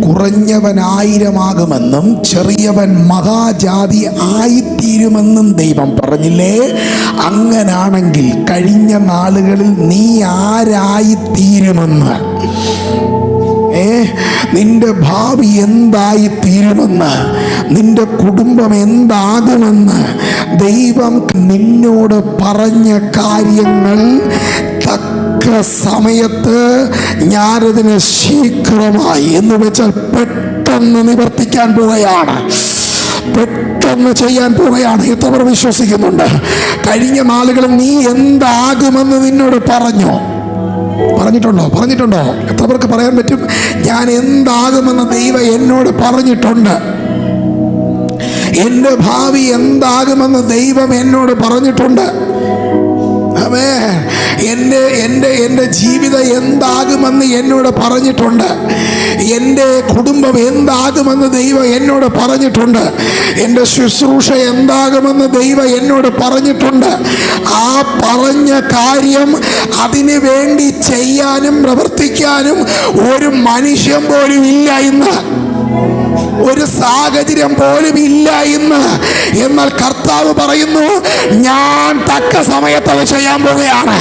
കുറഞ്ഞവൻ 1000 ചെറിയവൻ മഹാജാതി ആയിത്തീരുമെന്നും ദൈവം പറഞ്ഞില്ലേ? അങ്ങനാണെങ്കിൽ കഴിഞ്ഞ നാളുകളിൽ നീ ആരായിത്തീരുമെന്ന്, നിന്റെ ഭാവി എന്തായിത്തീരുമെന്ന്, നിന്റെ കുടുംബം എന്താകുമെന്ന് ദൈവം നിന്നോട് പറഞ്ഞ കാര്യങ്ങൾ തക്ക സമയത്ത് ഞാനതിനെ ശീഘ്രമായി എന്ന് വെച്ചാൽ പെട്ടെന്ന് നിവർത്തിക്കാൻ പോവുകയാണ്, പെട്ടെന്ന് ചെയ്യാൻ പോവുകയാണ്. എത്ര വിശ്വസിക്കുന്നുണ്ട്? കഴിഞ്ഞ നാളുകളിൽ നീ എന്താകുമെന്ന് നിന്നോട് പറഞ്ഞിട്ടുണ്ടോ? എത്ര പേർക്ക് പറയാൻ പറ്റും? ഞാൻ എന്താകുമെന്ന് ദൈവം എന്നോട് പറഞ്ഞിട്ടുണ്ട്. എൻ്റെ ഭാവി എന്താകുമെന്ന് ദൈവം എന്നോട് പറഞ്ഞിട്ടുണ്ട്. എൻ്റെ ജീവിതം എന്താകുമെന്ന് എന്നോട് പറഞ്ഞിട്ടുണ്ട്. എൻ്റെ കുടുംബം എന്താകുമെന്ന് ദൈവം എന്നോട് പറഞ്ഞിട്ടുണ്ട്. എൻ്റെ ശുശ്രൂഷ എന്താകുമെന്ന് ദൈവം എന്നോട് പറഞ്ഞിട്ടുണ്ട്. ആ പറഞ്ഞ കാര്യം അതിനു വേണ്ടി ചെയ്യാനും പ്രവർത്തിക്കാനും ഒരു മനുഷ്യൻ പോലും ഇല്ല ഇന്ന്, ഒരു സാഹചര്യം പോലും ഇല്ല ഇന്ന്. എന്നാൽ കർത്താവ് പറയുന്നു, ഞാൻ തക്ക സമയത്ത് അത് ചെയ്യാൻ പോവുകയാണ്.